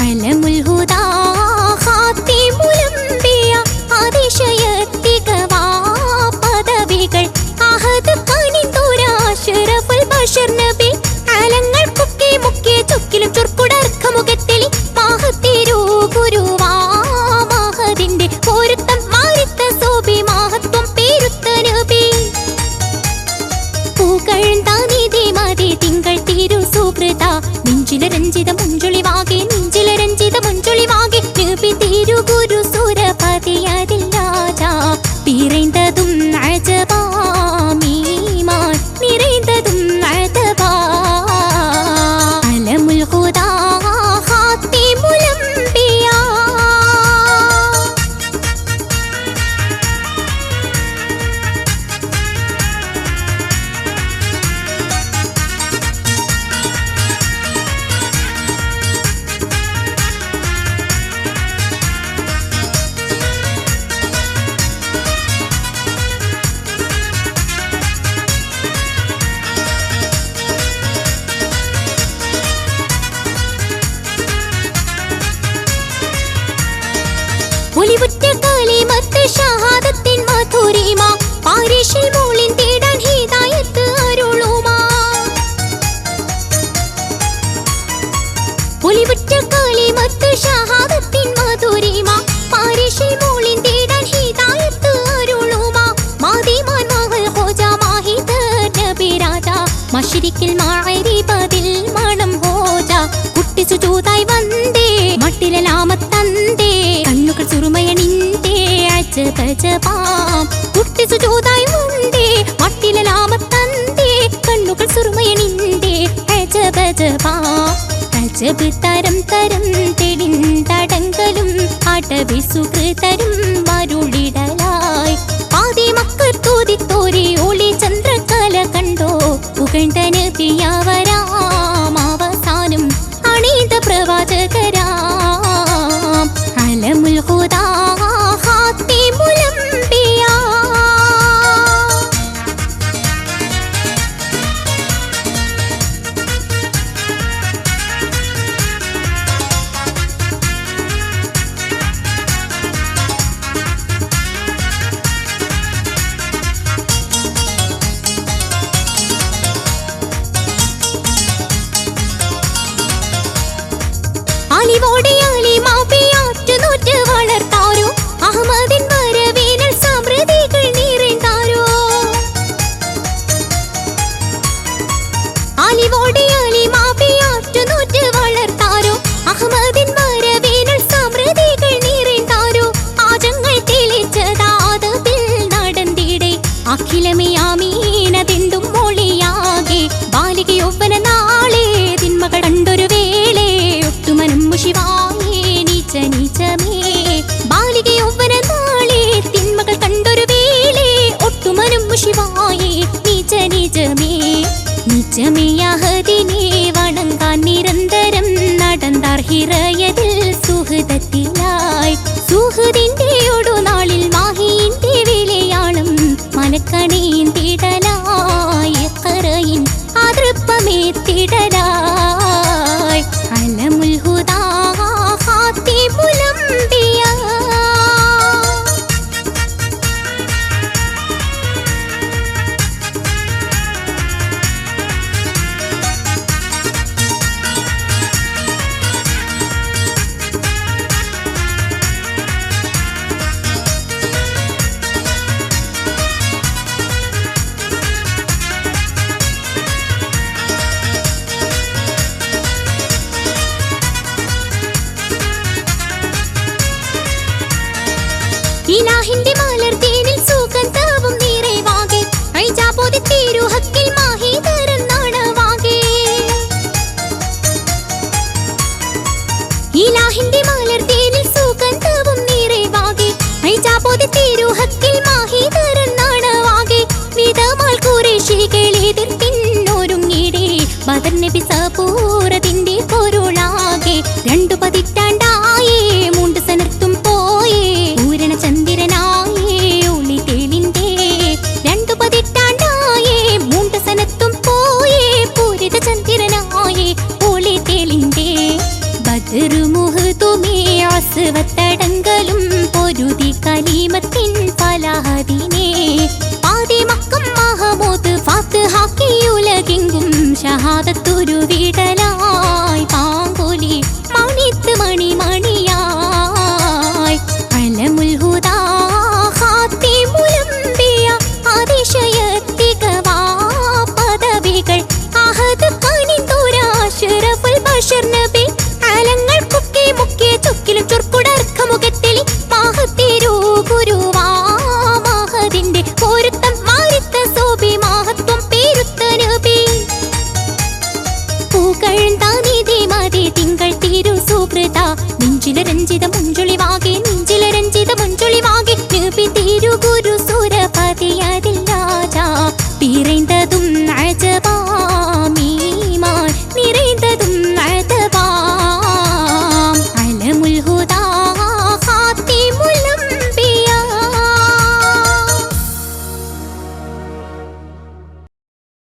അലമുൽ ഹുദാ ഖാതിമുൽ അംബിയ അതിശയത്തികവാ പദവികൾ അഹദ് കനിന്ദുര അഷ്റഫുൽ ബശർ നബി അലങ്ങൾക്കൊക്കെ മുഖ്യ ചൊക്കിലും ചുർക്കുടർക്കമുഖത്തിൽ മഹത്തിരു ഗുരുവാ മഹദിന്റെ പൊരുത്തം മാറിത്ത സോബി മഹത്വം പേരുത്ത നബി പൂകഴ്ന്താനിധി മതി തിങ്കൾ തിരു സുഹൃത നെഞ്ചില രഞ്ജിത മുഞ്ചുളിവാകെ നെഞ്ചില രഞ്ജിത മുഞ്ചുളിവാകെ നബി തിരു ഗുരു സുരപതിയതിൽ രാജാ പിറൈന്തതും അജബാ മീമാൻ നിറൈന്തതും അജബാ അലമുൽ ഹുദാ ഖാതിമുൽ അംബിയ ഒലിവുറ്റ കലിമത്ത് ഷഹാദത്തിൻ മധുരിമ പാരിഷിൽ മൂളിൻ തേടാൻ ഹിദായത്ത് അരുളുമാ ഒലിവുറ്റ കലിമത്ത് ഷഹാദത്തിൻ മധുരിമ പാരിഷിൽ മൂളിൻ തേടാൻ ഹിദായത്ത് അരുളുമാ മാദിമാൻ മഹൽ ഹോജ മാഹിദ നബി രാജ മശ്രിക്കിൽ മഅരിബതിൽ മണം ഹോജ കുട്ടി സുജൂദായി വന്നേ മട്ടിലാമത്തന്തേ കണ്ണുകൾ സുറുമയണിന്റെ അജബജബാം കുട്ടി സുജൂദായി വന്നേ മട്ടിലാമത്തന്തേ കണ്ണുകൾ സുറുമയണിന്റെ അജബജബാം അജബ് തരം തരം തെളിന്തടങ്കലും അടവി സുഹൃതരും മരുളിടലായി ആദി മക്കൾ തൂതിത്തോരി ഒളി ചന്ദ്രകല കണ്ടോ പുകഴ്ന്ന നബിയവരാം അവസാനം അണിത പ്രവാചകരാം അലമുൽ ഹുദാ ഖാതിമുൽ അംബിയ അലിവോടെ അലിമാപ്പിയാറ്റു നൂറ്റ് വളർത്താരോ അഹമ്മദിൻ വരവേനൽ സമൃദ്ധികൾ നിറയ്ത്താരോ അലിവോടെ അലിമാപ്പിയാറ്റു നൂറ്റ് വളർത്താരോ അഹമ്മദിൻ വരവേനൽ സമൃദ്ധികൾ നിറയ്ത്താരോ ആജങ്ങൾ തെളിച്ചതാദത്തിൽ നടന്നിടെ അഖിലമിയാമീനതെന്തും മൊഴിയാകെ ബാലിക യൗവന നാളെ തിന്മകൾ കണ്ടൊരു വേളെ ഒട്ടുമനും മുഷിവായേ നീച്ച നീച്ചമേ ബാലിക യൗവന നാളെ തിന്മകൾ കണ്ടൊരു വേളെ ഒട്ടുമനും മുഷിവായേ നീച്ച നീച്ചമേ നീച്ചമേ അഹദിനെ വണങ്ങാൻ നിരന്തരം നടന്നാർ ഹിറയതിൽ സുഹൃതത്തിലായി സുഹൃതിന്റെ ഒടുനാളിൽ മാഹിന്റെ വിലയാളം മനക്കണീന്തിടലായി കറയിൻ അതൃപ്പമേ തിടലായി അലമുൽ ഹുദാ ഖാതിമുൽ അംബിയ ഇലാഹിന്റെ മലർത്തേനിൽ സുഗന്ധവും നിറവാകെ ഐജാബോധി തിരുഹക്കിൽ മാഹിതരൻ നാണവാകെ ഇലാഹിന്റെ മലർത്തേനിൽ സുഗന്ധവും നിറവാകെ ഐജാബോധി തിരുഹക്കിൽ മാഹിതരൻ നാണവാകെ വിധമാൽ ഖുറൈശികൾ എതിർത്തിന്നൊരുങ്ങിടെ ബദർ നബി സപൂറത്തിന്റെ പൊരുളാകെ രണ്ടു പതിറ്റാണ്ടായേ മൂണ്ട് സനർത്തും പോയേ പൂരണ ചന്ദ്രനായേ ഒളി തേളിന്റെ രണ്ടു പതിറ്റാണ്ടായേ മൂണ്ട് സനത്തും പോയേ പൂരിത ചന്ദ്രനായേ ഒളി തേളിന്റെ ബദർ മുഹ പൂക്കഴന്താനീതേ മാതേ തിങ്കൾ തീരു സുകൃത നെഞ്ചില രഞ്ജിത മുഞ്ചുളിവാകെ നെഞ്ചില രഞ്ജിത മുഞ്ചുളിവാകെ നബി തീരു ഗുരു സുരപതിയതിൽ രാജ പിറந்தതും